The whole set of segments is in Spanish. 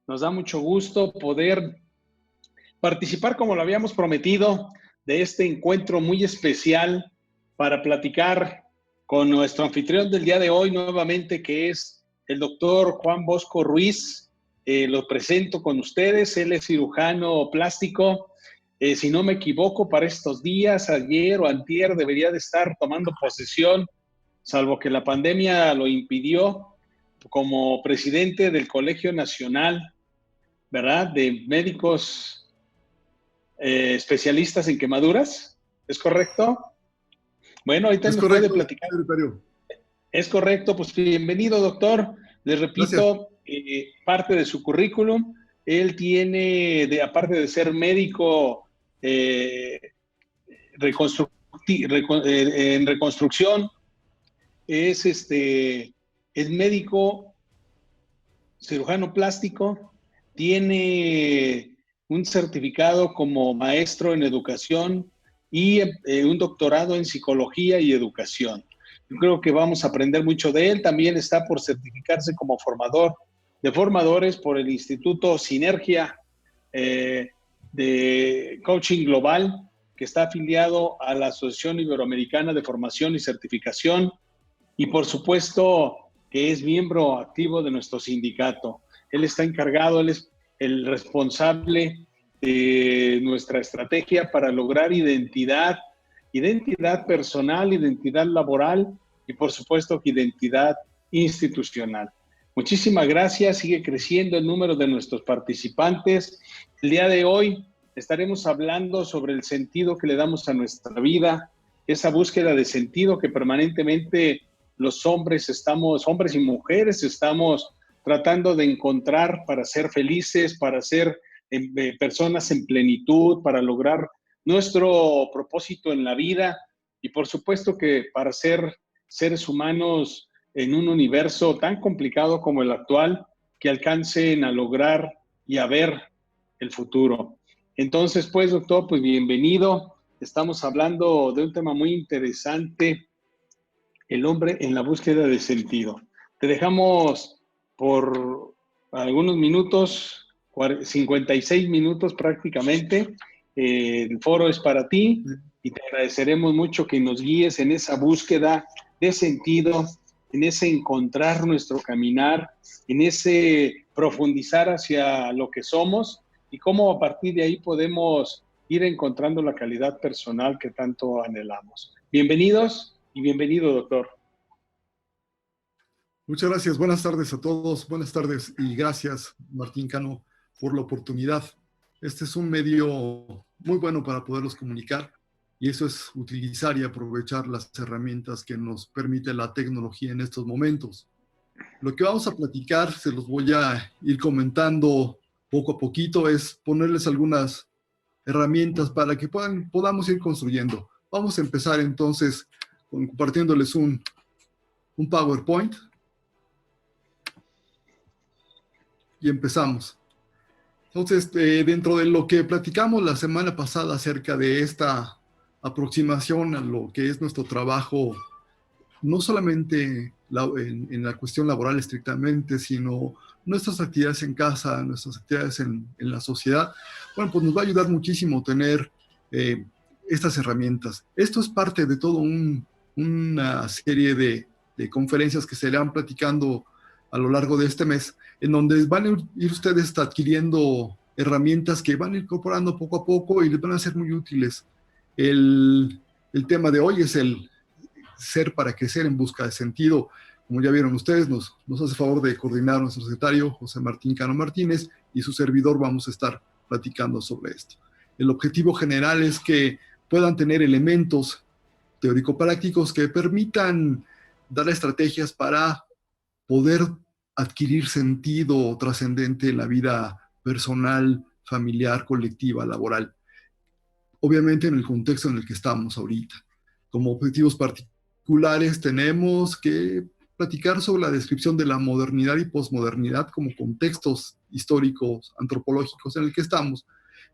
Nos da mucho gusto poder participar, como lo habíamos prometido, de este encuentro muy especial para platicar con nuestro anfitrión del día de hoy nuevamente, que es el doctor Juan Bosco Ruiz. Lo presento con ustedes. Él es cirujano plástico. Si no me equivoco, para estos días, ayer o antier, debería de estar tomando posesión, salvo que la pandemia lo impidió, como presidente del Colegio Nacional, ¿verdad?, de médicos especialistas en quemaduras. ¿Es correcto? Bueno, ahorita Es nos puede correcto, platicar. secretario. Es correcto, pues bienvenido, doctor. Les Gracias. repito, parte de su currículum, él tiene, aparte de ser médico en reconstrucción, es médico cirujano plástico, tiene un certificado como maestro en educación y un doctorado en psicología y educación. Yo creo que vamos a aprender mucho de él. También está por certificarse como formador de formadores por el Instituto Sinergia de Coaching Global, que está afiliado a la Asociación Iberoamericana de Formación y Certificación, y por supuesto que es miembro activo de nuestro sindicato. Él está encargado, él es el responsable de nuestra estrategia para lograr identidad personal, identidad laboral y por supuesto que identidad institucional. Muchísimas gracias, sigue creciendo el número de nuestros participantes. El día de hoy estaremos hablando sobre el sentido que le damos a nuestra vida, esa búsqueda de sentido que permanentemente los hombres y mujeres estamos tratando de encontrar para ser felices, para ser personas en plenitud, para lograr nuestro propósito en la vida y por supuesto que para ser seres humanos en un universo tan complicado como el actual, que alcancen a lograr y a ver el futuro. Entonces, pues, doctor, pues bienvenido. Estamos hablando de un tema muy interesante, el hombre en la búsqueda de sentido. Te dejamos por algunos minutos, 56 minutos prácticamente. El foro es para ti y te agradeceremos mucho que nos guíes en esa búsqueda de sentido, en ese encontrar nuestro caminar, en ese profundizar hacia lo que somos y cómo a partir de ahí podemos ir encontrando la calidad personal que tanto anhelamos. Bienvenidos. Y bienvenido, doctor. Muchas gracias. Buenas tardes a todos. Buenas tardes y gracias, Martín Cano, por la oportunidad. Este es un medio muy bueno para poderlos comunicar y eso es utilizar y aprovechar las herramientas que nos permite la tecnología en estos momentos. Lo que vamos a platicar, se los voy a ir comentando poco a poquito, es ponerles algunas herramientas para que podamos ir construyendo. Vamos a empezar entonces compartiéndoles un PowerPoint y empezamos. Entonces, dentro de lo que platicamos la semana pasada acerca de esta aproximación a lo que es nuestro trabajo, no solamente en la cuestión laboral estrictamente, sino nuestras actividades en casa, nuestras actividades en la sociedad, bueno, pues nos va a ayudar muchísimo tener estas herramientas. Esto es parte de toda una serie de conferencias que se irán platicando a lo largo de este mes, en donde van a ir ustedes adquiriendo herramientas que van incorporando poco a poco y les van a ser muy útiles. El tema de hoy es el ser para crecer en busca de sentido. Como ya vieron ustedes, nos hace favor de coordinar nuestro secretario José Martín Cano Martínez y su servidor vamos a estar platicando sobre esto. El objetivo general es que puedan tener elementos teórico-prácticos que permitan dar estrategias para poder adquirir sentido trascendente en la vida personal, familiar, colectiva, laboral. Obviamente en el contexto en el que estamos ahorita. Como objetivos particulares tenemos que platicar sobre la descripción de la modernidad y posmodernidad como contextos históricos, antropológicos en el que estamos,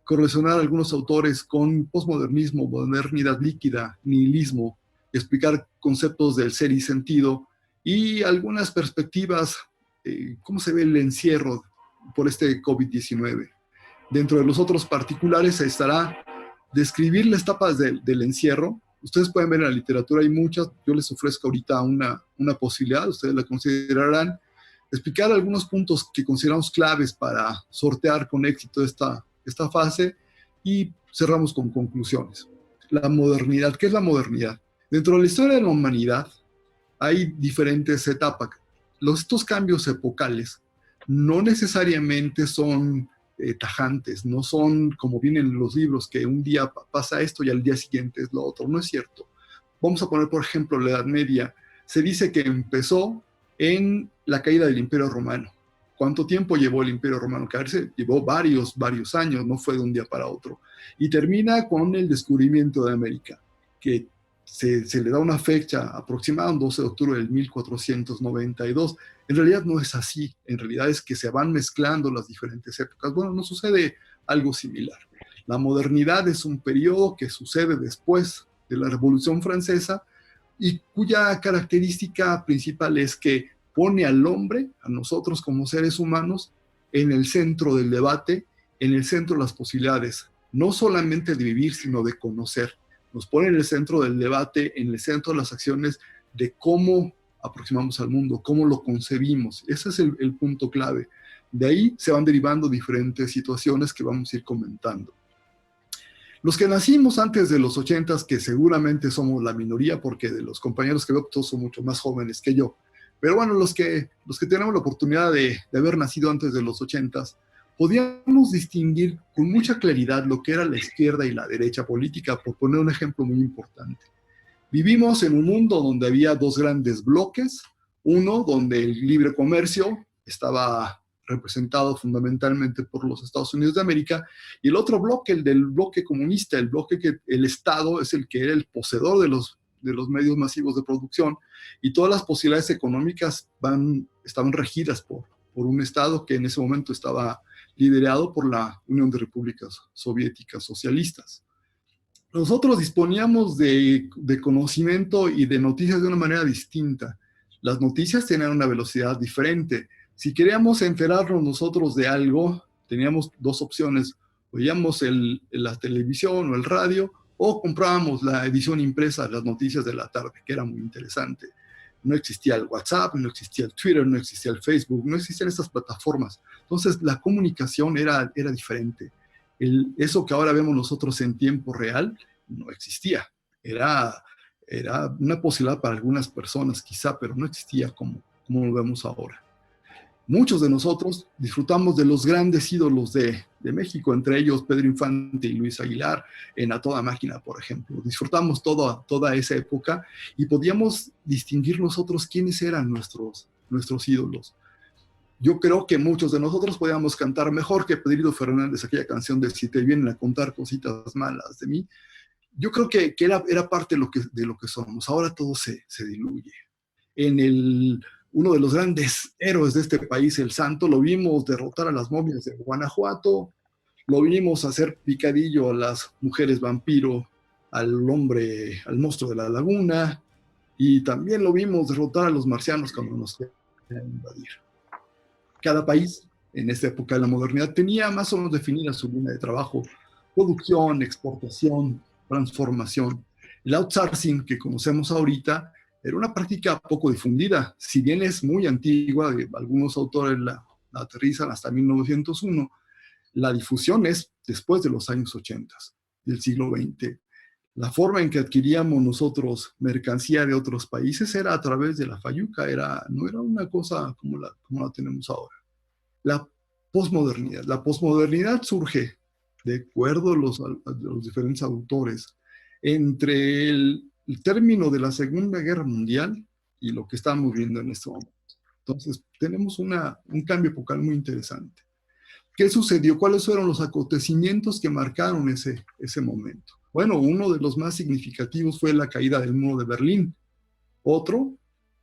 correlacionar a algunos autores con posmodernismo, modernidad líquida, nihilismo, explicar conceptos del ser y sentido y algunas perspectivas, cómo se ve el encierro por este COVID-19. Dentro de los otros particulares estará describir las etapas del encierro. Ustedes pueden ver en la literatura, hay muchas, yo les ofrezco ahorita una posibilidad, ustedes la considerarán, explicar algunos puntos que consideramos claves para sortear con éxito esta fase y cerramos con conclusiones. La modernidad. ¿Qué es la modernidad? Dentro de la historia de la humanidad hay diferentes etapas. Estos cambios epocales no necesariamente son tajantes, no son como vienen en los libros, que un día pasa esto y al día siguiente es lo otro. No es cierto. Vamos a poner, por ejemplo, la Edad Media. Se dice que empezó en la caída del Imperio Romano. ¿Cuánto tiempo llevó el Imperio Romano caerse? Llevó varios años, no fue de un día para otro. Y termina con el descubrimiento de América, que se le da una fecha aproximada, un 12 de octubre del 1492. En realidad no es así, en realidad es que se van mezclando las diferentes épocas. Bueno, no sucede algo similar. La modernidad es un periodo que sucede después de la Revolución Francesa y cuya característica principal es que pone al hombre, a nosotros como seres humanos, en el centro del debate, en el centro de las posibilidades, no solamente de vivir, sino de conocer. Nos pone en el centro del debate, en el centro de las acciones de cómo aproximamos al mundo, cómo lo concebimos. Ese es el punto clave. De ahí se van derivando diferentes situaciones que vamos a ir comentando. Los que nacimos antes de los 80s, que seguramente somos la minoría, porque de los compañeros que veo todos son mucho más jóvenes que yo, pero bueno, los que tenemos la oportunidad de haber nacido antes de los 80s, podíamos distinguir con mucha claridad lo que era la izquierda y la derecha política, por poner un ejemplo muy importante. Vivimos en un mundo donde había dos grandes bloques, uno donde el libre comercio estaba representado fundamentalmente por los Estados Unidos de América, y el otro bloque, el del bloque comunista, el bloque que el Estado es el que era el poseedor de los medios masivos de producción, y todas las posibilidades económicas estaban regidas por un Estado que en ese momento estaba liderado por la Unión de Repúblicas Soviéticas Socialistas. Nosotros disponíamos de conocimiento y de noticias de una manera distinta. Las noticias tenían una velocidad diferente. Si queríamos enterarnos nosotros de algo, teníamos dos opciones. Oíamos la televisión o el radio, o comprábamos la edición impresa de las noticias de la tarde, que era muy interesante. No existía el WhatsApp, no existía el Twitter, no existía el Facebook, no existían estas plataformas. Entonces la comunicación era diferente. Eso que ahora vemos nosotros en tiempo real no existía. Era una posibilidad para algunas personas quizá, pero no existía como lo vemos ahora. Muchos de nosotros disfrutamos de los grandes ídolos de México, entre ellos Pedro Infante y Luis Aguilar, en A Toda Máquina, por ejemplo. Disfrutamos toda esa época y podíamos distinguir nosotros quiénes eran nuestros ídolos. Yo creo que muchos de nosotros podíamos cantar mejor que Pedrito Fernández, aquella canción de Si te vienen a contar cositas malas de mí. Yo creo que era parte de lo que somos. Ahora todo se diluye. Uno de los grandes héroes de este país, el Santo, lo vimos derrotar a las momias de Guanajuato, lo vimos hacer picadillo a las mujeres vampiro, al monstruo de la laguna, y también lo vimos derrotar a los marcianos cuando nos querían invadir. Cada país, en esta época de la modernidad, tenía más o menos definida su línea de trabajo: producción, exportación, transformación. El outsourcing que conocemos ahorita era una práctica poco difundida, si bien es muy antigua, algunos autores la aterrizan hasta 1901, la difusión es después de los años 80 del siglo XX. La forma en que adquiríamos nosotros mercancía de otros países era a través de la fayuca, no era una cosa como la tenemos ahora. La posmodernidad. La posmodernidad surge, de acuerdo a los diferentes autores, entre el término de la Segunda Guerra Mundial y lo que estamos viendo en este momento. Entonces, tenemos un cambio epocal muy interesante. ¿Qué sucedió? ¿Cuáles fueron los acontecimientos que marcaron ese momento? Bueno, uno de los más significativos fue la caída del muro de Berlín. Otro,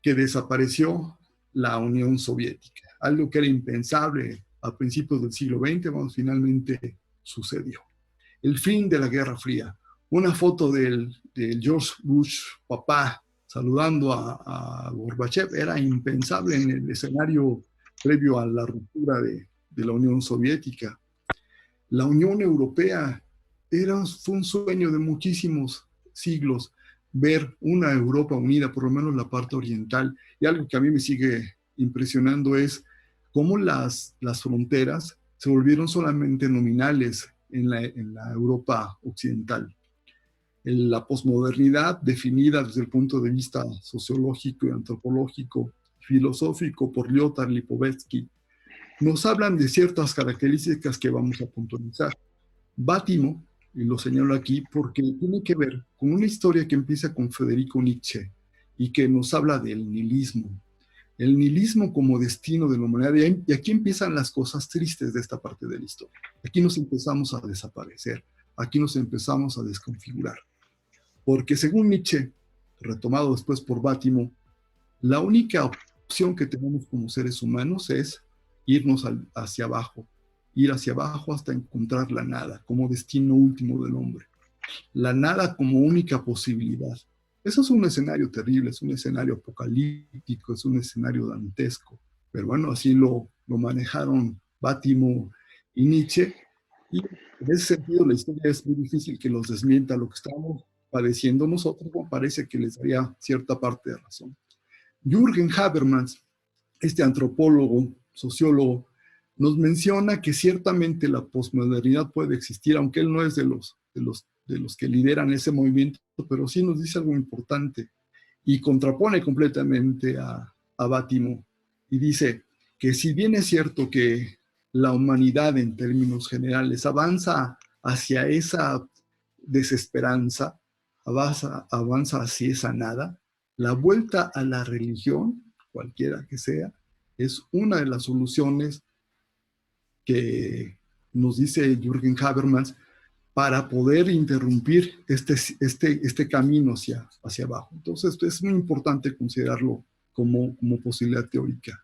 que desapareció la Unión Soviética. Algo que era impensable a principios del siglo XX, finalmente sucedió. El fin de la Guerra Fría. Una foto del George Bush, papá, saludando a Gorbachev, era impensable en el escenario previo a la ruptura de de la Unión Soviética. La Unión Europea fue un sueño de muchísimos siglos, ver una Europa unida, por lo menos la parte oriental. Y algo que a mí me sigue impresionando es cómo las fronteras se volvieron solamente nominales en la Europa occidental. La posmodernidad, definida desde el punto de vista sociológico y antropológico, filosófico por Lyotard, Lipovetsky, nos hablan de ciertas características que vamos a puntualizar. Bátimo, y lo señalo aquí porque tiene que ver con una historia que empieza con Federico Nietzsche y que nos habla del nihilismo. El nihilismo como destino de la humanidad. Y aquí empiezan las cosas tristes de esta parte de la historia. Aquí nos empezamos a desaparecer. Aquí nos empezamos a desconfigurar. Porque según Nietzsche, retomado después por Bátimo, la única opción que tenemos como seres humanos es irnos hacia abajo, ir hacia abajo hasta encontrar la nada como destino último del hombre. La nada como única posibilidad. Eso es un escenario terrible, es un escenario apocalíptico, es un escenario dantesco. Pero bueno, así lo manejaron Bátimo y Nietzsche. Y en ese sentido la historia es muy difícil que los desmienta. Lo que estamos padeciendo nosotros, bueno, parece que les daría cierta parte de razón. Jürgen Habermas, este antropólogo, sociólogo, nos menciona que ciertamente la posmodernidad puede existir, aunque él no es de los que lideran ese movimiento, pero sí nos dice algo importante y contrapone completamente a Bátimo y dice que si bien es cierto que la humanidad en términos generales avanza hacia esa desesperanza, avanza hacia esa nada, la vuelta a la religión, cualquiera que sea, es una de las soluciones que nos dice Jürgen Habermas para poder interrumpir este camino hacia abajo. Entonces, es muy importante considerarlo como posibilidad teórica.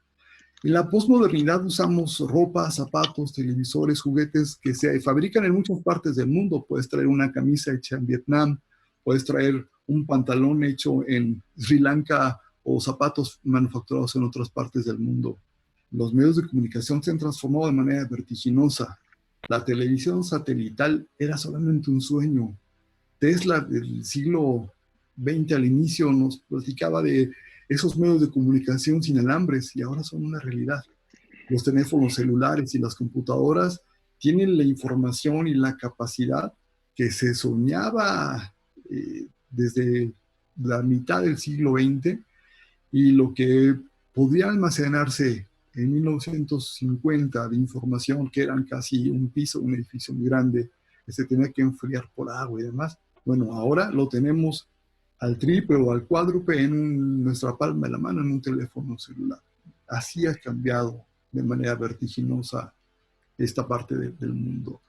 En la posmodernidad usamos ropa, zapatos, televisores, juguetes que se fabrican en muchas partes del mundo. Puedes traer una camisa hecha en Vietnam, puedes traer un pantalón hecho en Sri Lanka o zapatos manufacturados en otras partes del mundo. Los medios de comunicación se han transformado de manera vertiginosa. La televisión satelital era solamente un sueño. Tesla del siglo XX al inicio nos platicaba de esos medios de comunicación sin alambres y ahora son una realidad. Los teléfonos celulares y las computadoras tienen la información y la capacidad que se soñaba desde la mitad del siglo XX y lo que podía almacenarse en 1950 de información que eran casi un piso, un edificio muy grande, que se tenía que enfriar por agua y demás. Bueno, ahora lo tenemos al triple o al cuádruple en nuestra palma de la mano en un teléfono celular. Así ha cambiado de manera vertiginosa esta parte del mundo.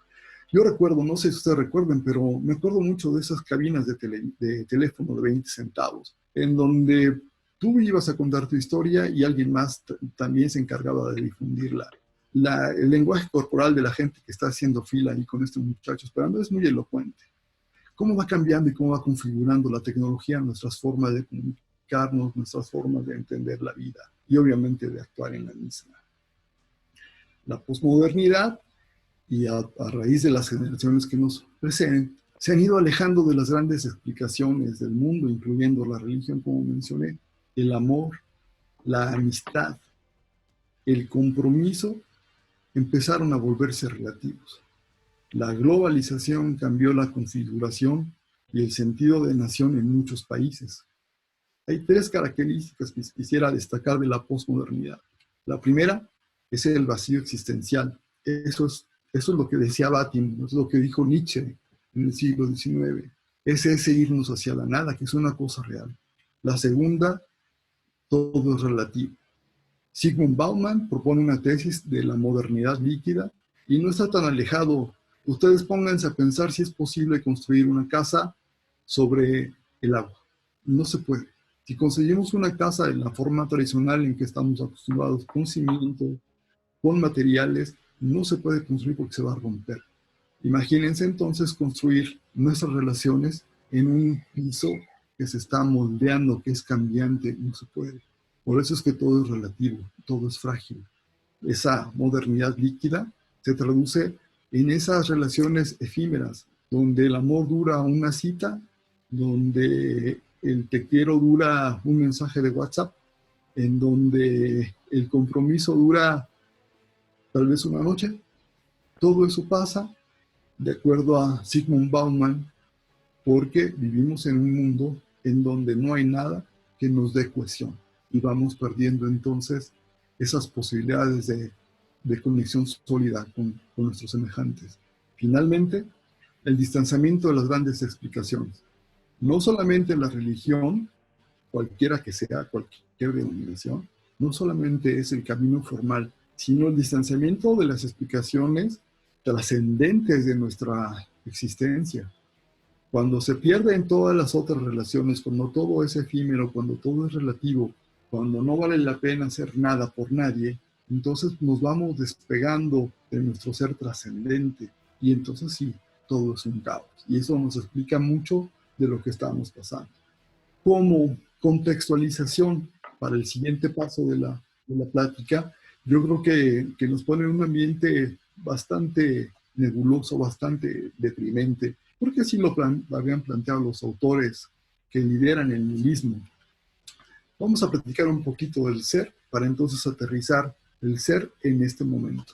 Yo recuerdo, no sé si ustedes recuerden, pero me acuerdo mucho de esas cabinas de teléfono de 20 centavos, en donde tú ibas a contar tu historia y alguien más también se encargaba de difundirla. El lenguaje corporal de la gente que está haciendo fila ahí con este muchacho esperando es muy elocuente. ¿Cómo va cambiando y cómo va configurando la tecnología nuestras formas de comunicarnos, nuestras formas de entender la vida y obviamente de actuar en la misma? La posmodernidad, y a raíz de las generaciones que nos preceden, se han ido alejando de las grandes explicaciones del mundo, incluyendo la religión, como mencioné, el amor, la amistad, el compromiso, empezaron a volverse relativos. La globalización cambió la configuración y el sentido de nación en muchos países. Hay tres características que quisiera destacar de la posmodernidad. La primera es el vacío existencial. Eso es lo que decía Bátimo, es lo que dijo Nietzsche en el siglo XIX. Es ese irnos hacia la nada, que es una cosa real. La segunda, todo es relativo. Zygmunt Bauman propone una tesis de la modernidad líquida y no está tan alejado. Ustedes pónganse a pensar si es posible construir una casa sobre el agua. No se puede. Si conseguimos una casa en la forma tradicional en que estamos acostumbrados, con cimiento, con materiales, no se puede construir porque se va a romper. Imagínense entonces construir nuestras relaciones en un piso que se está moldeando, que es cambiante, no se puede. Por eso es que todo es relativo, todo es frágil. esa modernidad líquida, se traduce en esas relaciones efímeras, donde el amor dura una cita, donde el te quiero dura un mensaje de WhatsApp, en donde el compromiso dura tal vez una noche. Todo eso pasa, de acuerdo a Zygmunt Bauman, porque vivimos en un mundo en donde no hay nada que nos dé cohesión y vamos perdiendo entonces esas posibilidades de conexión sólida con nuestros semejantes. Finalmente, el distanciamiento de las grandes explicaciones. No solamente la religión, cualquiera que sea, cualquier denominación, no solamente es el camino formal, sino el distanciamiento de las explicaciones trascendentes de nuestra existencia. Cuando se pierden todas las otras relaciones, cuando todo es efímero, cuando todo es relativo, cuando no vale la pena hacer nada por nadie, entonces nos vamos despegando de nuestro ser trascendente y entonces sí, todo es un caos. Y eso nos explica mucho de lo que estamos pasando. Como contextualización para el siguiente paso de la plática, yo creo que nos pone en un ambiente bastante nebuloso, bastante deprimente, porque así lo habían planteado los autores que lideran el nihilismo. Vamos a platicar un poquito del ser para entonces aterrizar el ser en este momento.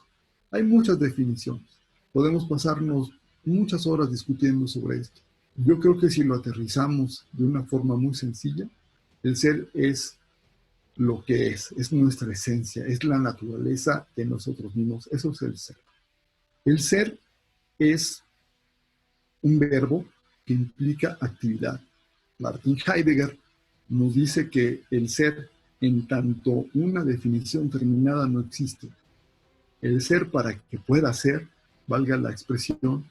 Hay muchas definiciones. Podemos pasarnos muchas horas discutiendo sobre esto. Yo creo que si lo aterrizamos de una forma muy sencilla, el ser es lo que es nuestra esencia, es la naturaleza de nosotros mismos. Eso es el ser. El ser es un verbo que implica actividad. Martin Heidegger nos dice que el ser, en tanto una definición terminada, no existe. El ser, para que pueda ser, valga la expresión,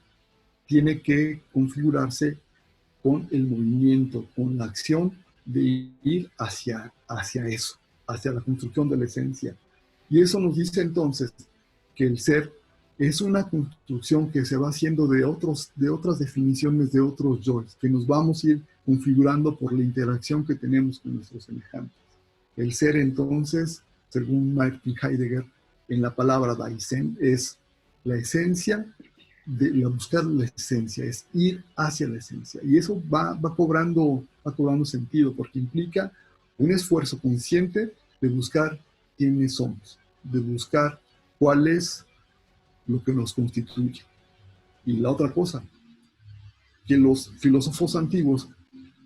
tiene que configurarse con el movimiento, con la acción de ir hacia eso, hacia la construcción de la esencia. Y eso nos dice entonces que el ser es una construcción que se va haciendo de otras definiciones, de otros yoes, que nos vamos a ir configurando por la interacción que tenemos con nuestros semejantes. El ser entonces, según Martin Heidegger, en la palabra Dasein, es la esencia, de buscar la esencia, es ir hacia la esencia. Y eso va cobrando sentido, porque implica un esfuerzo consciente de buscar quiénes somos, de buscar cuál es lo que nos constituye. Y la otra cosa, que los filósofos antiguos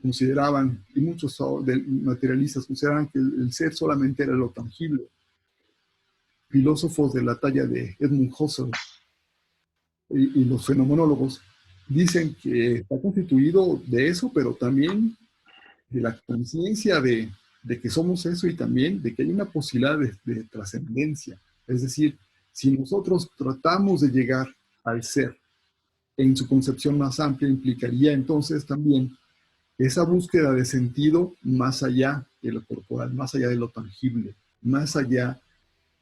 consideraban, y muchos materialistas consideraban que el ser solamente era lo tangible. Filósofos de la talla de Edmund Husserl y los fenomenólogos dicen que está constituido de eso, pero también de la conciencia de que somos eso y también de que hay una posibilidad de trascendencia. Es decir, si nosotros tratamos de llegar al ser en su concepción más amplia, implicaría entonces también esa búsqueda de sentido más allá de lo corporal, más allá de lo tangible, más allá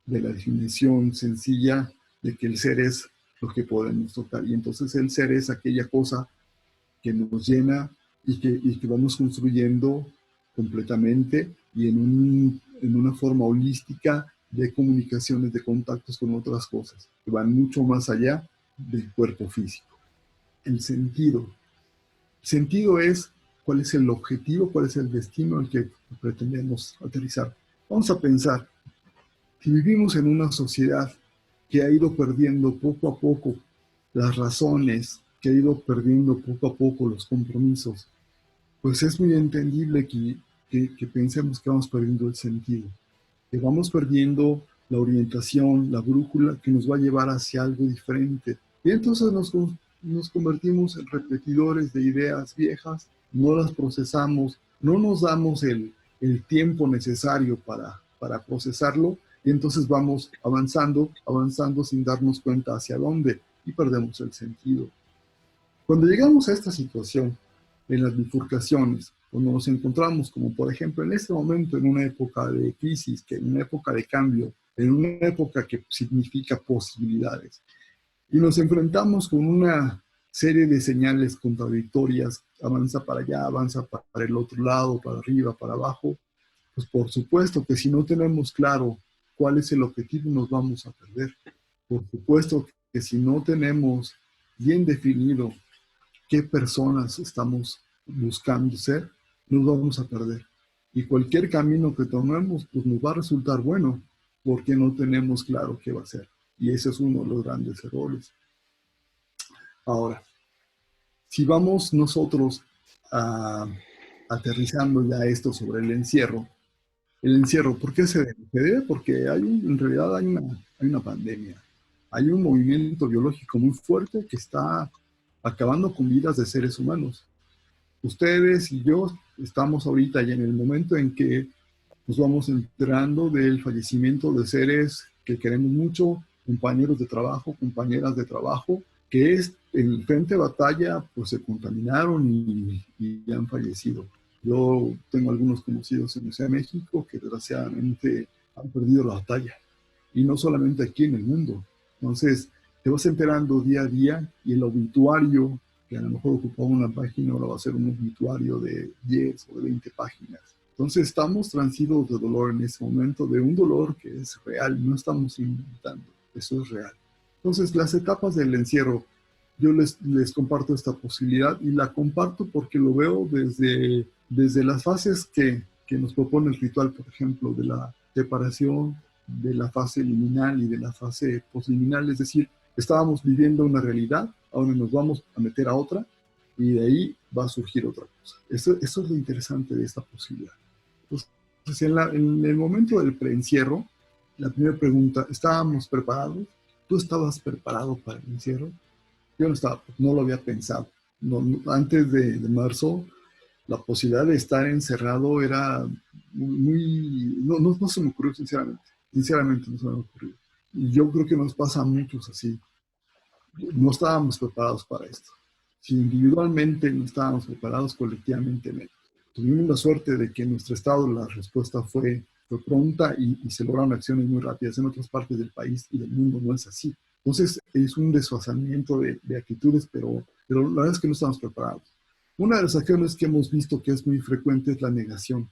de la definición sencilla de que el ser es lo que podemos tocar. Y entonces el ser es aquella cosa que nos llena y que vamos construyendo completamente y en una forma holística de comunicaciones, de contactos con otras cosas, que van mucho más allá del cuerpo físico. El sentido. El sentido es cuál es el objetivo, cuál es el destino al que pretendemos aterrizar. Vamos a pensar, si vivimos en una sociedad que ha ido perdiendo poco a poco las razones, que ha ido perdiendo poco a poco los compromisos, pues es muy entendible que pensemos que vamos perdiendo el sentido, que vamos perdiendo la orientación, la brújula que nos va a llevar hacia algo diferente. Y entonces nos convertimos en repetidores de ideas viejas, no las procesamos, no nos damos el tiempo necesario para procesarlo, y entonces vamos avanzando sin darnos cuenta hacia dónde, y perdemos el sentido. Cuando llegamos a esta situación, en las bifurcaciones, cuando nos encontramos, como por ejemplo en este momento, en una época de crisis, en una época de cambio, en una época que significa posibilidades, y nos enfrentamos con una serie de señales contradictorias, avanza para allá, avanza para el otro lado, para arriba, para abajo, pues por supuesto que si no tenemos claro cuál es el objetivo, nos vamos a perder. Por supuesto que si no tenemos bien definido qué personas estamos buscando ser, nos vamos a perder. Y cualquier camino que tomemos, pues nos va a resultar bueno, porque no tenemos claro qué va a ser. Y ese es uno de los grandes errores. Ahora, si vamos nosotros aterrizando ya esto sobre el encierro, ¿por qué se debe? Se debe porque en realidad hay una pandemia. Hay un movimiento biológico muy fuerte que está acabando con vidas de seres humanos. Ustedes y yo estamos ahorita ya en el momento en que nos vamos enterando del fallecimiento de seres que queremos mucho, compañeros de trabajo, compañeras de trabajo, que en el frente de batalla pues se contaminaron y han fallecido. Yo tengo algunos conocidos en Ciudad de México que desgraciadamente han perdido la batalla, y no solamente aquí en el mundo. Entonces, te vas enterando día a día, y el obituario, que a lo mejor ocupaba una página, ahora va a ser un obituario de 10 o de 20 páginas. Entonces, estamos transidos de dolor en ese momento, de un dolor que es real, no estamos inventando, eso es real. Entonces, las etapas del encierro, yo les comparto esta posibilidad, y la comparto porque lo veo desde las fases que nos propone el ritual, por ejemplo, de la separación, de la fase liminal y de la fase posliminal. Es decir, estábamos viviendo una realidad, ahora nos vamos a meter a otra, y de ahí va a surgir otra cosa. Eso es lo interesante de esta posibilidad. Entonces, en el momento del preencierro, la primera pregunta, ¿estábamos preparados? ¿Tú estabas preparado para el encierro? Yo no estaba, no lo había pensado. Antes de marzo, la posibilidad de estar encerrado era no se me ocurrió, sinceramente. Sinceramente no se me ocurrió. Y yo creo que nos pasa a muchos así. No estábamos preparados para esto. Si individualmente no estábamos preparados, colectivamente menos. Tuvimos la suerte de que en nuestro estado la respuesta fue pronta y se lograron acciones muy rápidas. En otras partes del país y del mundo no es así. Entonces es un desfasamiento de actitudes, pero la verdad es que no estamos preparados. Una de las acciones que hemos visto que es muy frecuente es la negación.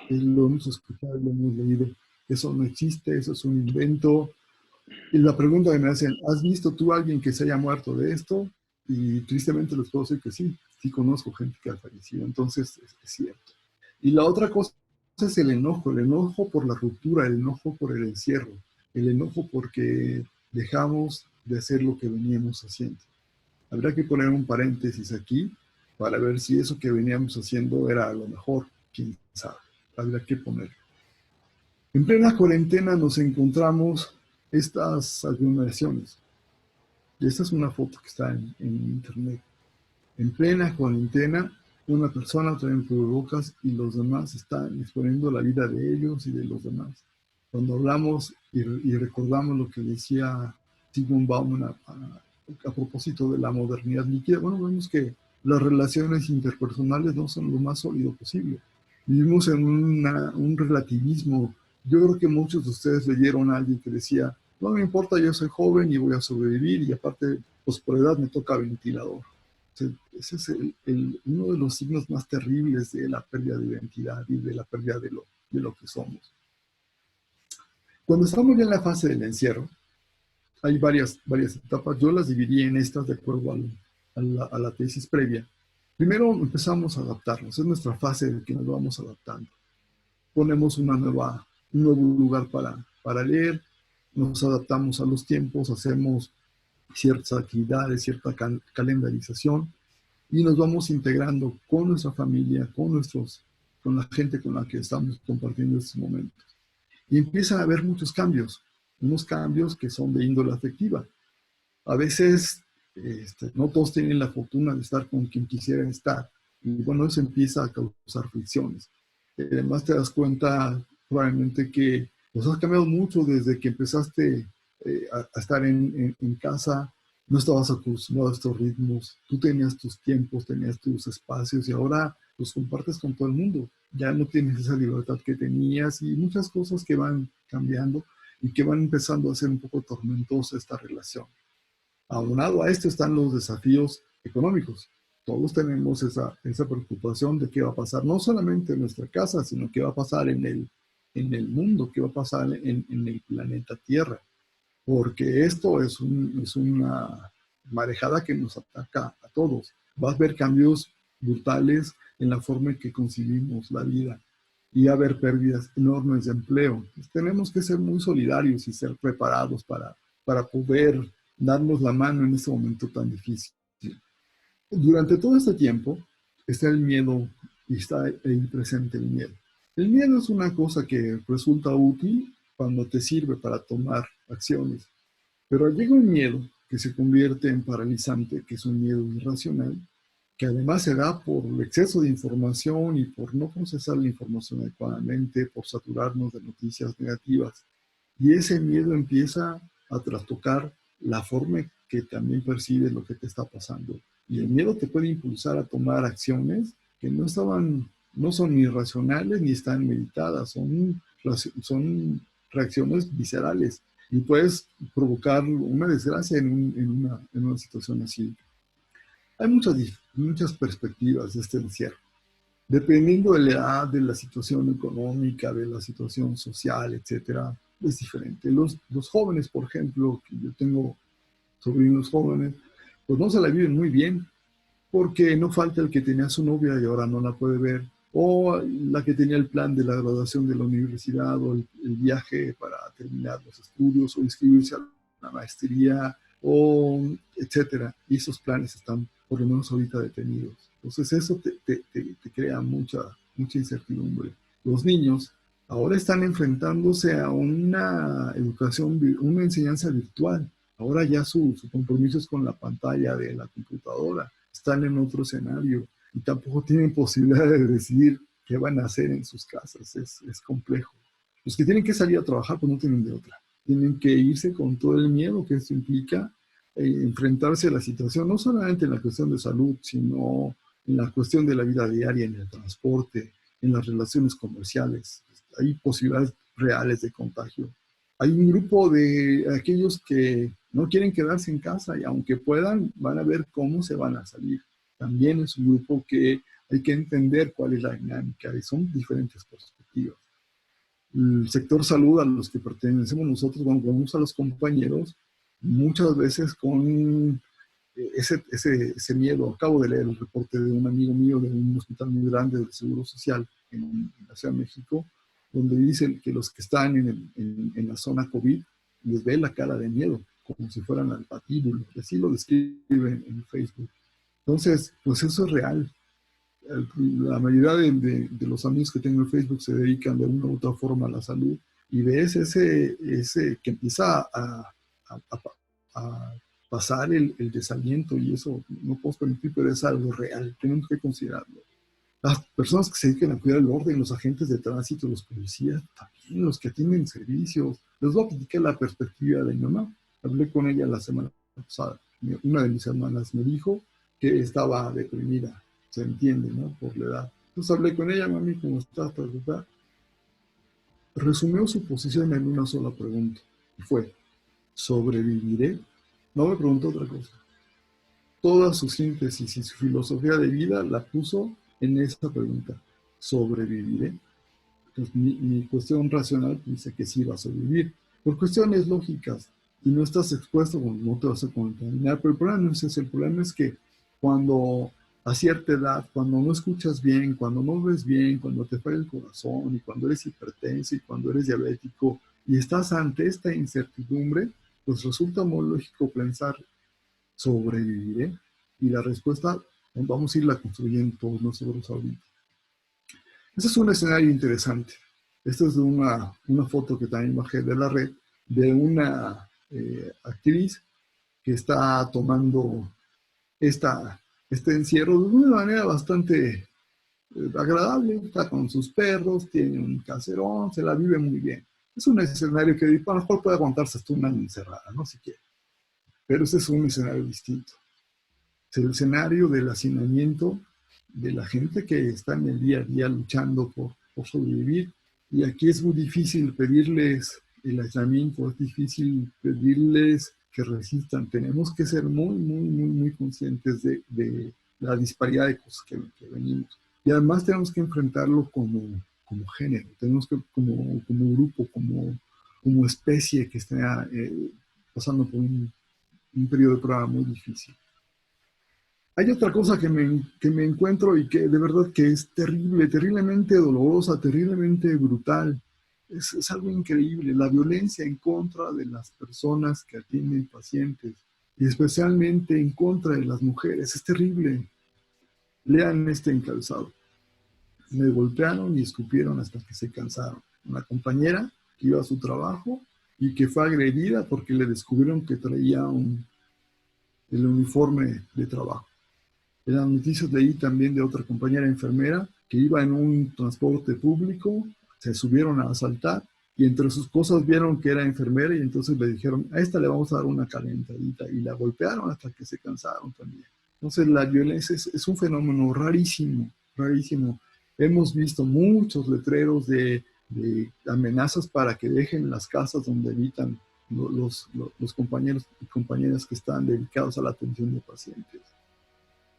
Lo hemos escuchado, lo hemos leído. Eso no existe, eso es un invento. Y la pregunta que me hacen, ¿has visto tú a alguien que se haya muerto de esto? Y tristemente les puedo decir que sí conozco gente que ha fallecido. Entonces es cierto. Y la otra cosa es el enojo por la ruptura, el enojo por el encierro, el enojo porque dejamos de hacer lo que veníamos haciendo. Habrá que poner un paréntesis aquí para ver si eso que veníamos haciendo era lo mejor, quién sabe. Habrá que ponerlo. En plena cuarentena nos encontramos estas aglomeraciones. Y esta es una foto que está en internet. En plena cuarentena, una persona trae un cubrebocas y los demás están exponiendo la vida de ellos y de los demás. Cuando hablamos y recordamos lo que decía Zygmunt Bauman a propósito de la modernidad líquida, bueno, vemos que las relaciones interpersonales no son lo más sólido posible. Vivimos en un relativismo. Yo creo que muchos de ustedes leyeron a alguien que decía, no me importa, yo soy joven y voy a sobrevivir, y aparte, pues por edad me toca ventilador. Ese es uno de los signos más terribles de la pérdida de identidad y de la pérdida de lo que somos. Cuando estamos ya en la fase del encierro, hay varias etapas. Yo las dividí en estas de acuerdo a la tesis previa. Primero empezamos a adaptarnos. Es nuestra fase en que nos vamos adaptando. Ponemos un nuevo lugar para leer, nos adaptamos a los tiempos, hacemos ciertas actividades, cierta calendarización, y nos vamos integrando con nuestra familia, con la gente con la que estamos compartiendo estos momentos. Y empiezan a haber muchos cambios, unos cambios que son de índole afectiva. A veces no todos tienen la fortuna de estar con quien quisieran estar, y bueno, eso empieza a causar fricciones. Además te das cuenta probablemente que pues has cambiado mucho desde que empezaste a estar en casa. No estabas acostumbrado a estos ritmos, tú tenías tus tiempos, tenías tus espacios, y ahora los compartes con todo el mundo. Ya no tienes esa libertad que tenías, y muchas cosas que van cambiando y que van empezando a ser un poco tormentosa esta relación. Aunado a esto están los desafíos económicos. Todos tenemos esa preocupación de qué va a pasar, no solamente en nuestra casa, sino qué va a pasar en en el mundo, qué va a pasar en el planeta Tierra, porque esto es una marejada que nos ataca a todos. Vas a ver cambios brutales en la forma en que concibimos la vida y a haber pérdidas enormes de empleo. Pues tenemos que ser muy solidarios y ser preparados para poder darnos la mano en este momento tan difícil. Durante todo este tiempo está el miedo y está ahí presente el miedo. El miedo es una cosa que resulta útil cuando te sirve para tomar acciones, pero llega un miedo que se convierte en paralizante, que es un miedo irracional, que además se da por el exceso de información y por no procesar la información adecuadamente, por saturarnos de noticias negativas. Y ese miedo empieza a trastocar la forma que también percibes lo que te está pasando. Y el miedo te puede impulsar a tomar acciones que no son ni racionales ni están meditadas, son reacciones viscerales y puedes provocar una desgracia en una situación así. Hay muchas perspectivas de este encierro. Dependiendo de la edad, de la situación económica, de la situación social, etcétera, es diferente. Los jóvenes, por ejemplo, que yo tengo sobrinos jóvenes, pues no se la viven muy bien, porque no falta el que tenía su novia y ahora no la puede ver, o la que tenía el plan de la graduación de la universidad, o el viaje para terminar los estudios, o inscribirse a una maestría, o etcétera. Y esos planes están, por lo menos ahorita, detenidos. Entonces eso te crea mucha incertidumbre. Los niños ahora están enfrentándose a una educación, una enseñanza virtual. Ahora ya su compromiso es con la pantalla de la computadora. Están en otro escenario y tampoco tienen posibilidad de decidir qué van a hacer en sus casas. Es complejo. Los que tienen que salir a trabajar, pues no tienen de otra. Tienen que irse con todo el miedo que eso implica, enfrentarse a la situación, no solamente en la cuestión de salud, sino en la cuestión de la vida diaria, en el transporte, en las relaciones comerciales. Hay posibilidades reales de contagio. Hay un grupo de aquellos que no quieren quedarse en casa y aunque puedan, van a ver cómo se van a salir. También es un grupo que hay que entender cuál es la dinámica y son diferentes perspectivas. El sector salud a los que pertenecemos nosotros, cuando vamos a los compañeros, muchas veces con ese miedo. Acabo de leer el reporte de un amigo mío de un hospital muy grande del Seguro Social en la Ciudad de México, donde dicen que los que están en la zona COVID les ve la cara de miedo, como si fueran al patíbulo, y así lo describen en Facebook. Entonces, pues eso es real. La mayoría de los amigos que tengo en Facebook se dedican de una u otra forma a la salud y ves ese que empieza a pasar el desaliento y eso no podemos permitir, pero es algo real, tenemos que considerarlo. Las personas que se dedican a cuidar el orden, los agentes de tránsito, los policías, también los que atienden servicios. Les voy a platicar la perspectiva de mi mamá. Hablé con ella la semana pasada. Una de mis hermanas me dijo que estaba deprimida, se entiende, ¿no? Por la edad. Entonces hablé con ella, mami, ¿cómo estás? Resumió su posición en una sola pregunta y fue, ¿sobreviviré? No me preguntó otra cosa. Toda su síntesis y su filosofía de vida la puso en esa pregunta, ¿sobreviviré? Entonces, mi cuestión racional dice que sí va a sobrevivir. Por cuestiones lógicas, y no estás expuesto, no te vas a contaminar, pero el problema no es ese, el problema es que cuando a cierta edad, cuando no escuchas bien, cuando no ves bien, cuando te falla el corazón, y cuando eres hipertenso, y cuando eres diabético, y estás ante esta incertidumbre, pues resulta muy lógico pensar, ¿sobreviviré? Y la respuesta vamos a irla construyendo todos nosotros ahorita. Ese es un escenario interesante. Esta es de una foto que también bajé de la red de una actriz que está tomando este encierro de una manera bastante agradable. Está con sus perros, tiene un caserón, se la vive muy bien. Es un escenario que a lo mejor puede aguantarse hasta un año encerrada, ¿no? Si quiere. Pero ese es un escenario distinto. Es el escenario del hacinamiento de la gente que está en el día a día luchando por sobrevivir. Y aquí es muy difícil pedirles el aislamiento, es difícil pedirles que resistan. Tenemos que ser muy conscientes de la disparidad de cosas que venimos. Y además tenemos que enfrentarlo como como género, tenemos que como grupo, como especie que está pasando por un periodo de prueba muy difícil. Hay otra cosa que me encuentro y que de verdad que es terrible, terriblemente dolorosa, terriblemente brutal. Es algo increíble, la violencia en contra de las personas que atienden pacientes y especialmente en contra de las mujeres. Es terrible. Lean este encabezado. Me golpearon y escupieron hasta que se cansaron. Una compañera que iba a su trabajo y que fue agredida porque le descubrieron que traía el uniforme de trabajo. En las noticias leí también de otra compañera enfermera que iba en un transporte público, se subieron a asaltar y entre sus cosas vieron que era enfermera y entonces le dijeron, a esta le vamos a dar una calentadita y la golpearon hasta que se cansaron también. Entonces la violencia es un fenómeno rarísimo, rarísimo. Hemos visto muchos letreros de amenazas para que dejen las casas donde habitan los compañeros y compañeras que están dedicados a la atención de pacientes.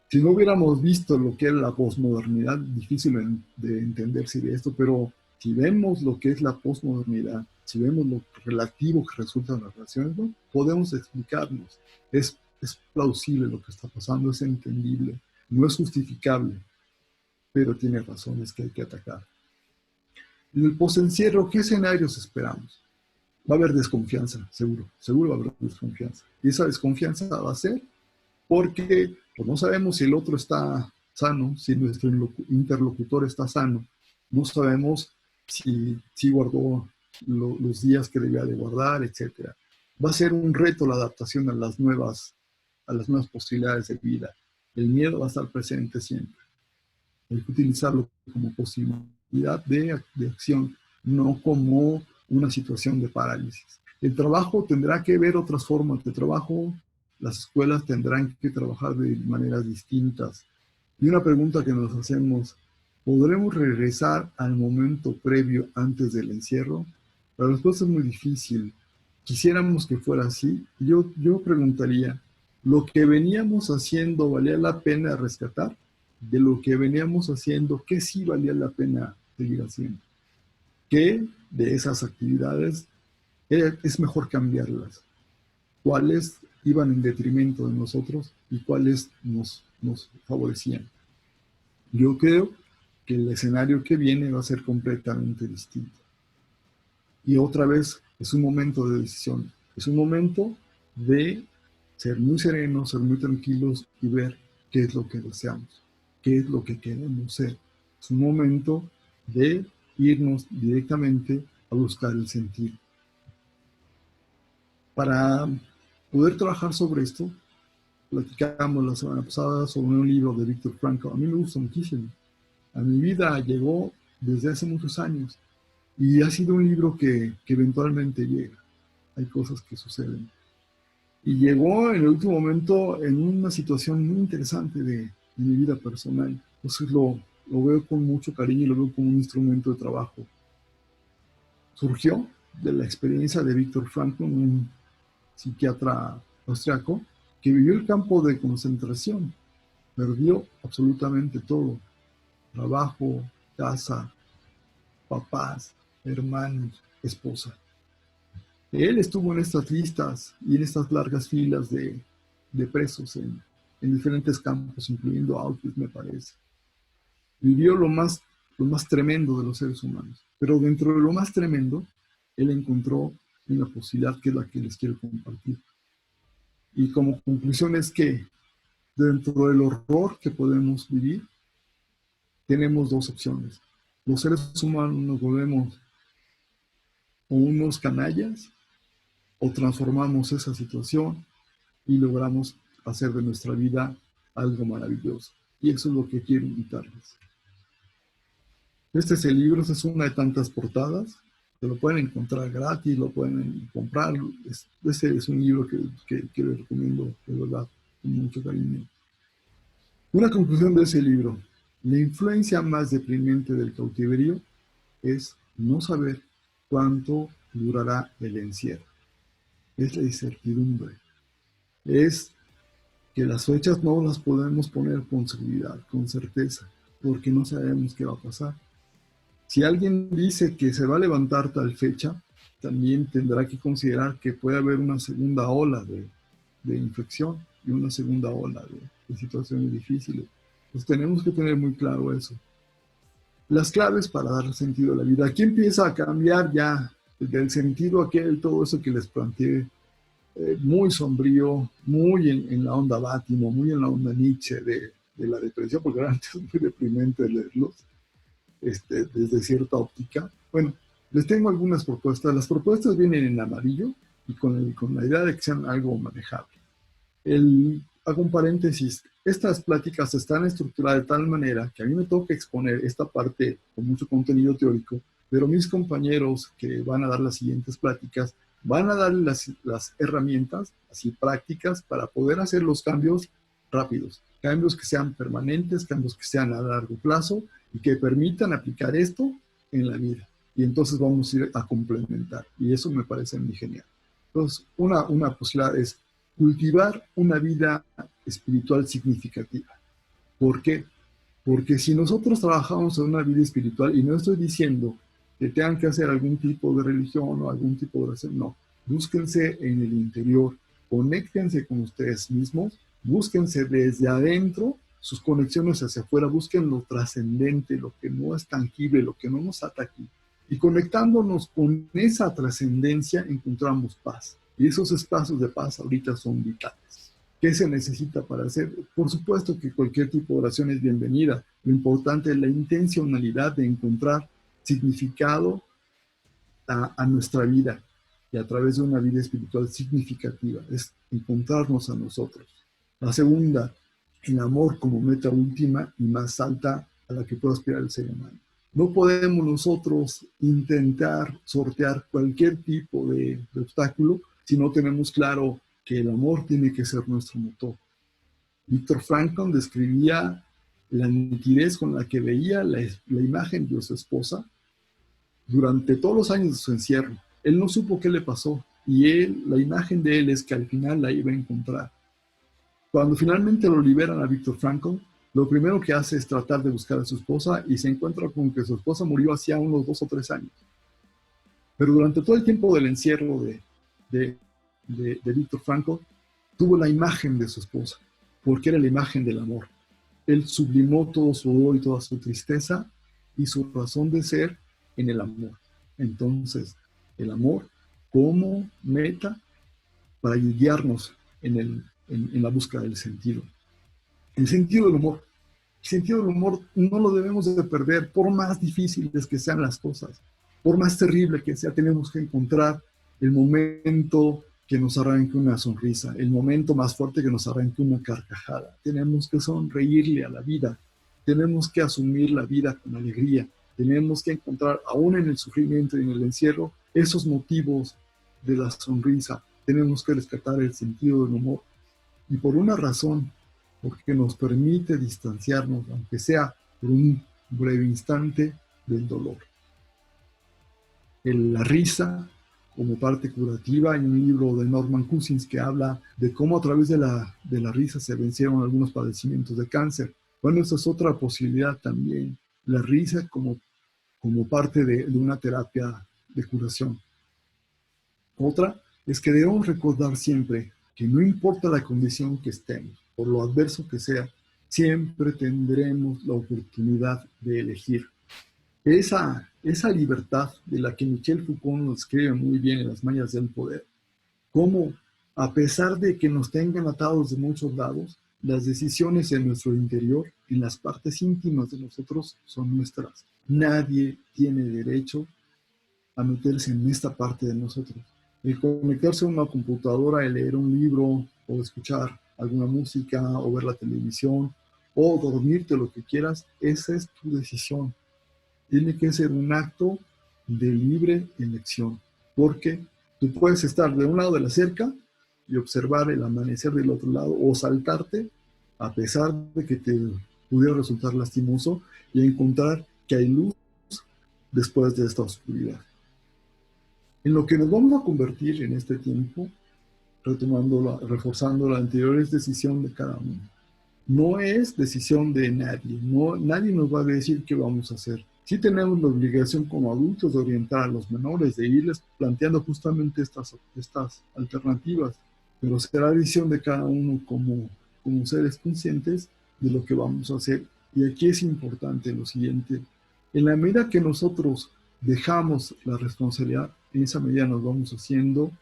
Si no hubiéramos visto lo que es la posmodernidad, difícil de entenderse de esto, pero si vemos lo que es la posmodernidad, si vemos lo relativo que resulta en las relaciones, ¿no? Podemos explicarnos. Es plausible lo que está pasando, es entendible, no es justificable, pero tiene razones que hay que atacar. En el postencierro, ¿qué escenarios esperamos? Va a haber desconfianza, seguro va a haber desconfianza. Y esa desconfianza va a ser porque pues, no sabemos si el otro está sano, si nuestro interlocutor está sano. No sabemos si guardó los días que debía de guardar, etc. Va a ser un reto la adaptación a las nuevas posibilidades de vida. El miedo va a estar presente siempre. Hay que utilizarlo como posibilidad de acción, no como una situación de parálisis. El trabajo tendrá que ver otras formas de trabajo. Las escuelas tendrán que trabajar de maneras distintas. Y una pregunta que nos hacemos, ¿podremos regresar al momento previo antes del encierro? La respuesta es muy difícil. Quisiéramos que fuera así. Yo preguntaría, ¿lo que veníamos haciendo valía la pena rescatar? De lo que veníamos haciendo, ¿qué sí valía la pena seguir haciendo? ¿Qué de esas actividades es mejor cambiarlas? ¿Cuáles iban en detrimento de nosotros y cuáles nos favorecían? Yo creo que el escenario que viene va a ser completamente distinto. Y otra vez, es un momento de decisión. Es un momento de ser muy serenos, ser muy tranquilos y ver qué es lo que deseamos, qué es lo que queremos ser. Es un momento de irnos directamente a buscar el sentido. Para poder trabajar sobre esto, platicamos la semana pasada sobre un libro de Viktor Frankl. A mí me gusta muchísimo. A mi vida llegó desde hace muchos años y ha sido un libro que eventualmente llega. Hay cosas que suceden. Y llegó en el último momento en una situación muy interesante de mi vida personal. Entonces lo veo con mucho cariño y lo veo como un instrumento de trabajo. Surgió de la experiencia de Viktor Frankl, un psiquiatra austriaco, que vivió el campo de concentración, perdió absolutamente todo, trabajo, casa, papás, hermanos, esposa. Él estuvo en estas listas y en estas largas filas de presos en diferentes campos, incluyendo Auschwitz, me parece. Vivió lo más tremendo de los seres humanos, pero dentro de lo más tremendo, él encontró una posibilidad que es la que les quiero compartir. Y como conclusión es que dentro del horror que podemos vivir, tenemos dos opciones. Los seres humanos nos volvemos o unos canallas o transformamos esa situación y logramos hacer de nuestra vida algo maravilloso. Y eso es lo que quiero invitarles. Este es el libro, esta es una de tantas portadas. Se lo pueden encontrar gratis, lo pueden comprar. Este es un libro que les recomiendo, de verdad, con mucho cariño. Una conclusión de ese libro. La influencia más deprimente del cautiverio es no saber cuánto durará el encierro. Es la incertidumbre. Es que las fechas no las podemos poner con seguridad, con certeza, porque no sabemos qué va a pasar. Si alguien dice que se va a levantar tal fecha, también tendrá que considerar que puede haber una segunda ola de infección y una segunda ola de situaciones difíciles. Pues tenemos que tener muy claro eso. Las claves para dar sentido a la vida. Aquí empieza a cambiar ya del sentido aquel, todo eso que les planteé, muy sombrío, muy en la onda Bátimo, muy en la onda Nietzsche de la depresión, porque realmente es muy deprimente leerlos desde cierta óptica. Bueno, les tengo algunas propuestas. Las propuestas vienen en amarillo y con la idea de que sean algo manejable. Hago un paréntesis. Estas pláticas están estructuradas de tal manera que a mí me toca exponer esta parte con mucho contenido teórico, pero mis compañeros que van a dar las siguientes pláticas van a dar las herramientas así prácticas para poder hacer los cambios rápidos, cambios que sean permanentes, cambios que sean a largo plazo y que permitan aplicar esto en la vida. Y entonces vamos a ir a complementar. Y eso me parece muy genial. Entonces, una posibilidad es cultivar una vida espiritual significativa. ¿Por qué? Porque si nosotros trabajamos en una vida espiritual, y no estoy diciendo que tengan que hacer algún tipo de religión o algún tipo de oración, no. Búsquense en el interior, conéctense con ustedes mismos, búsquense desde adentro sus conexiones hacia afuera, busquen lo trascendente, lo que no es tangible, lo que no nos ata aquí. Y conectándonos con esa trascendencia encontramos paz. Y esos espacios de paz ahorita son vitales. ¿Qué se necesita para hacer? Por supuesto que cualquier tipo de oración es bienvenida. Lo importante es la intencionalidad de encontrar significado a nuestra vida y a través de una vida espiritual significativa. Es encontrarnos a nosotros. La segunda, el amor como meta última y más alta a la que puede aspirar el ser humano. No podemos nosotros intentar sortear cualquier tipo de obstáculo si no tenemos claro que el amor tiene que ser nuestro motor. Viktor Frankl describía la nitidez con la que veía la imagen de su esposa durante todos los años de su encierro. Él no supo qué le pasó y la imagen de él es que al final la iba a encontrar. Cuando finalmente lo liberan a Viktor Frankl, lo primero que hace es tratar de buscar a su esposa y se encuentra con que su esposa murió hacía unos 2 o 3 años. Pero durante todo el tiempo del encierro de Viktor Frankl, tuvo la imagen de su esposa, porque era la imagen del amor. Él sublimó todo su dolor y toda su tristeza y su razón de ser en el amor. Entonces, el amor como meta para guiarnos en la búsqueda del sentido. El sentido del humor. El sentido del humor no lo debemos de perder, por más difíciles que sean las cosas, por más terrible que sea, tenemos que encontrar el momento que nos arranque una sonrisa, el momento más fuerte que nos arranque una carcajada. Tenemos que sonreírle a la vida, tenemos que asumir la vida con alegría, tenemos que encontrar, aún en el sufrimiento y en el encierro, esos motivos de la sonrisa. Tenemos que rescatar el sentido del humor. Y por una razón, porque nos permite distanciarnos, aunque sea por un breve instante, del dolor. La risa como parte curativa. Hay un libro de Norman Cousins que habla de cómo a través de la risa se vencieron algunos padecimientos de cáncer. Bueno, esa es otra posibilidad también. La risa como parte de una terapia de curación. Otra es que debemos recordar siempre que no importa la condición que estemos, por lo adverso que sea, siempre tendremos la oportunidad de elegir. Esa libertad de la que Michel Foucault nos escribe muy bien en Las Mañas del Poder, cómo a pesar de que nos tengan atados de muchos lados, las decisiones en nuestro interior, en las partes íntimas de nosotros, son nuestras. Nadie tiene derecho a meterse en esta parte de nosotros. El conectarse a una computadora, el leer un libro o escuchar alguna música o ver la televisión o dormirte lo que quieras, esa es tu decisión. Tiene que ser un acto de libre elección, porque tú puedes estar de un lado de la cerca y observar el amanecer del otro lado o saltarte a pesar de que te pudiera resultar lastimoso y encontrar que hay luz después de esta oscuridad. En lo que nos vamos a convertir en este tiempo, reforzando la anterior, es decisión de cada uno. No es decisión de nadie. Nadie nos va a decir qué vamos a hacer. Sí tenemos la obligación como adultos de orientar a los menores, de irles planteando justamente estas alternativas, pero será decisión de cada uno como seres conscientes de lo que vamos a hacer. Y aquí es importante lo siguiente: en la medida que nosotros dejamos la responsabilidad, en esa medida nos vamos haciendo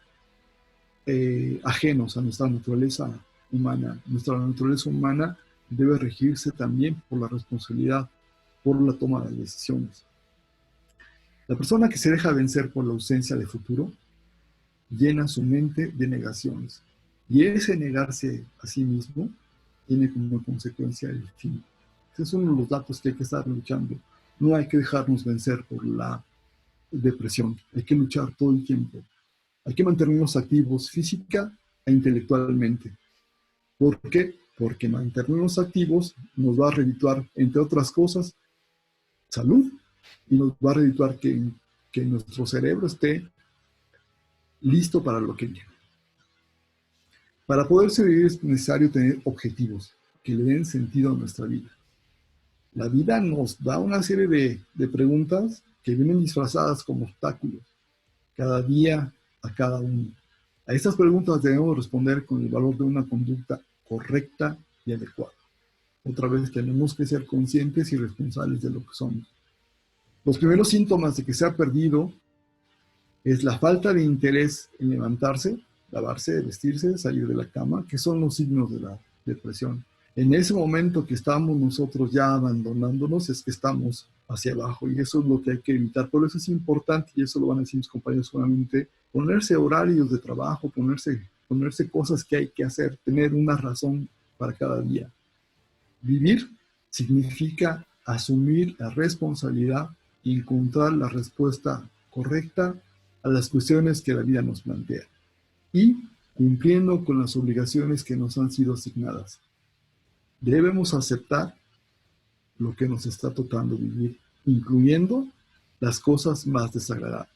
ajenos a nuestra naturaleza humana. Nuestra naturaleza humana debe regirse también por la responsabilidad, por la toma de decisiones. La persona que se deja vencer por la ausencia de futuro llena su mente de negaciones. Y ese negarse a sí mismo tiene como consecuencia el fin. Ese es uno de los datos que hay que estar luchando. No hay que dejarnos vencer por la depresión. Hay que luchar todo el tiempo. Hay que mantenernos activos física e intelectualmente. ¿Por qué? Porque mantenernos activos nos va a redituar, entre otras cosas, salud, y nos va a redituar que nuestro cerebro esté listo para lo que viene. Para poder vivir es necesario tener objetivos que le den sentido a nuestra vida. La vida nos da una serie de preguntas que vienen disfrazadas como obstáculos, cada día a cada uno. A estas preguntas debemos responder con el valor de una conducta correcta y adecuada. Otra vez tenemos que ser conscientes y responsables de lo que somos. Los primeros síntomas de que se ha perdido es la falta de interés en levantarse, lavarse, vestirse, salir de la cama, que son los signos de la depresión. En ese momento que estamos nosotros ya abandonándonos, es que estamos hacia abajo, y eso es lo que hay que evitar. Por eso es importante, y eso lo van a decir mis compañeros solamente, ponerse horarios de trabajo, ponerse cosas que hay que hacer, tener una razón para cada día. Vivir significa asumir la responsabilidad y encontrar la respuesta correcta a las cuestiones que la vida nos plantea, y cumpliendo con las obligaciones que nos han sido asignadas. Debemos aceptar lo que nos está tocando vivir, incluyendo las cosas más desagradables.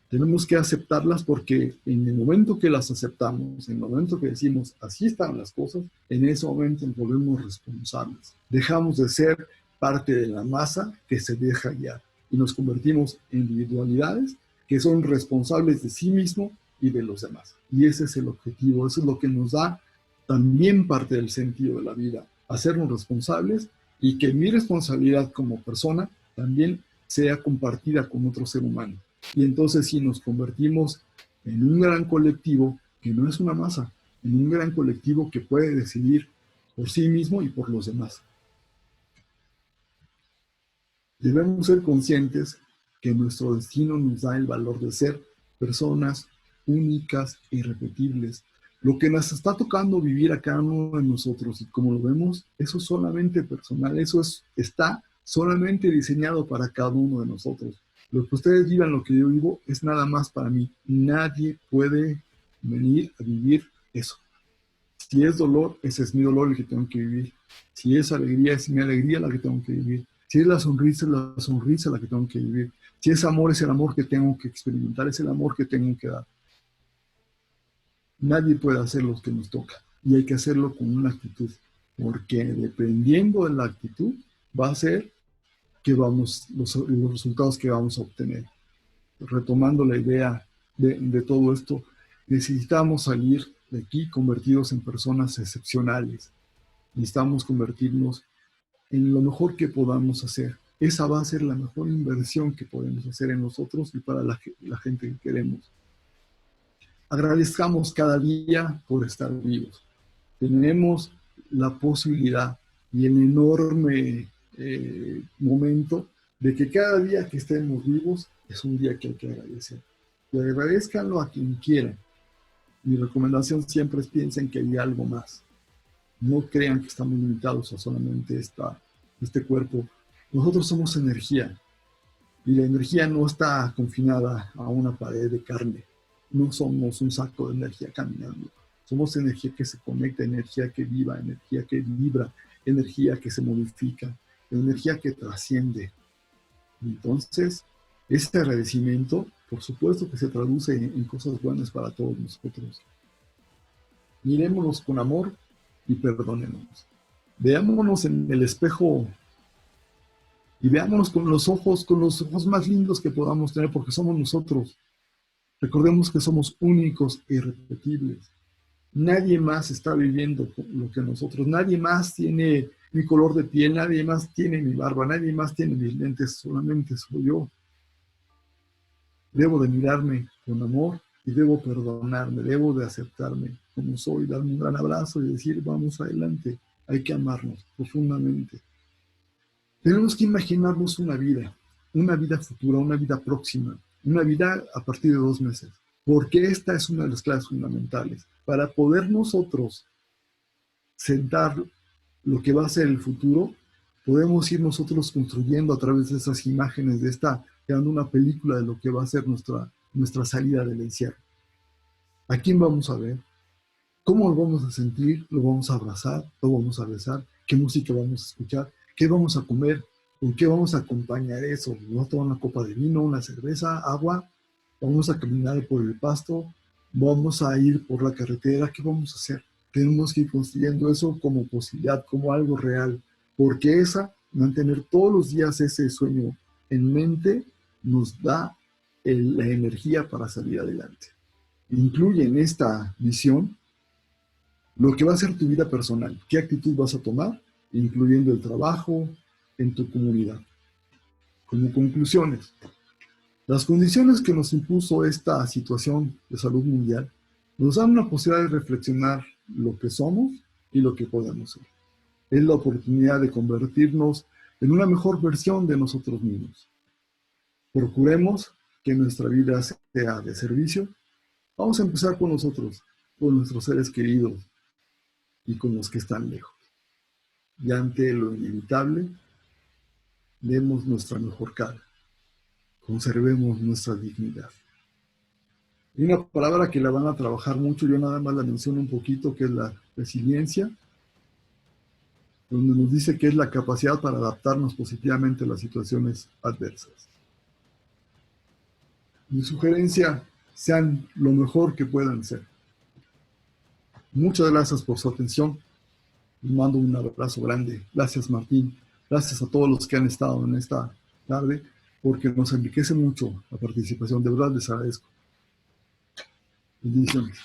Tenemos que aceptarlas porque en el momento que las aceptamos, en el momento que decimos así están las cosas, en ese momento nos volvemos responsables. Dejamos de ser parte de la masa que se deja guiar y nos convertimos en individualidades que son responsables de sí mismo y de los demás. Y ese es el objetivo, eso es lo que nos da también parte del sentido de la vida, hacernos responsables, y que mi responsabilidad como persona también sea compartida con otro ser humano. Y entonces sí nos convertimos en un gran colectivo que no es una masa, en un gran colectivo que puede decidir por sí mismo y por los demás. Debemos ser conscientes que nuestro destino nos da el valor de ser personas únicas e irrepetibles. Lo que nos está tocando vivir a cada uno de nosotros, y como lo vemos, eso es solamente personal, está solamente diseñado para cada uno de nosotros. Lo que ustedes vivan, lo que yo vivo, es nada más para mí. Nadie puede venir a vivir eso. Si es dolor, ese es mi dolor el que tengo que vivir. Si es alegría, es mi alegría la que tengo que vivir. Si es la sonrisa la que tengo que vivir. Si es amor, es el amor que tengo que experimentar, es el amor que tengo que dar. Nadie puede hacer lo que nos toca, y hay que hacerlo con una actitud, porque dependiendo de la actitud va a ser que los resultados que vamos a obtener. Retomando la idea de todo esto, necesitamos salir de aquí convertidos en personas excepcionales. Necesitamos convertirnos en lo mejor que podamos hacer. Esa va a ser la mejor inversión que podemos hacer en nosotros y para la gente que queremos. Agradezcamos cada día por estar vivos. Tenemos la posibilidad y el enorme momento de que cada día que estemos vivos es un día que hay que agradecer. Y agradezcanlo a quien quieran. Mi recomendación siempre es: piensen que hay algo más. No crean que estamos limitados a solamente este cuerpo. Nosotros somos energía, y la energía no está confinada a una pared de carne. No somos un saco de energía caminando. Somos energía que se conecta, energía que viva, energía que vibra, energía que se modifica, energía que trasciende. Entonces, este agradecimiento, por supuesto que se traduce en cosas buenas para todos nosotros. Mirémonos con amor y perdonémonos. Veámonos en el espejo y veámonos con los ojos más lindos que podamos tener, porque somos nosotros. Recordemos que somos únicos e irrepetibles. Nadie más está viviendo lo que nosotros. Nadie más tiene mi color de piel, nadie más tiene mi barba, nadie más tiene mis lentes, solamente soy yo. Debo de mirarme con amor y debo perdonarme, debo de aceptarme como soy, darme un gran abrazo y decir, vamos adelante, hay que amarnos profundamente. Tenemos que imaginarnos una vida futura, una vida próxima, una vida a partir de 2 meses, porque esta es una de las claves fundamentales. Para poder nosotros sentar lo que va a ser el futuro, podemos ir nosotros construyendo a través de esas imágenes, creando una película de lo que va a ser nuestra salida del encierro. ¿A quién vamos a ver? ¿Cómo lo vamos a sentir? ¿Lo vamos a abrazar? ¿Lo vamos a besar? ¿Qué música vamos a escuchar? ¿Qué vamos a comer? ¿Con qué vamos a acompañar eso? ¿Vamos a tomar una copa de vino, una cerveza, agua? ¿Vamos a caminar por el pasto? ¿Vamos a ir por la carretera? ¿Qué vamos a hacer? Tenemos que ir construyendo eso como posibilidad, como algo real, porque mantener todos los días ese sueño en mente nos da la energía para salir adelante. Incluye en esta visión lo que va a ser tu vida personal, qué actitud vas a tomar, incluyendo el trabajo en tu comunidad. Como conclusiones, las condiciones que nos impuso esta situación de salud mundial nos dan una posibilidad de reflexionar lo que somos y lo que podemos ser. Es la oportunidad de convertirnos en una mejor versión de nosotros mismos. Procuremos que nuestra vida sea de servicio. Vamos a empezar con nosotros, con nuestros seres queridos y con los que están lejos. Y ante lo inevitable, demos nuestra mejor cara. Conservemos nuestra dignidad. Hay una palabra que la van a trabajar mucho, yo nada más la menciono un poquito, que es la resiliencia, donde nos dice que es la capacidad para adaptarnos positivamente a las situaciones adversas. Mi sugerencia, sean lo mejor que puedan ser. Muchas gracias por su atención. Les mando un abrazo grande. Gracias, Martín. Gracias a todos los que han estado en esta tarde, porque nos enriquece mucho la participación. De verdad les agradezco. Bendiciones.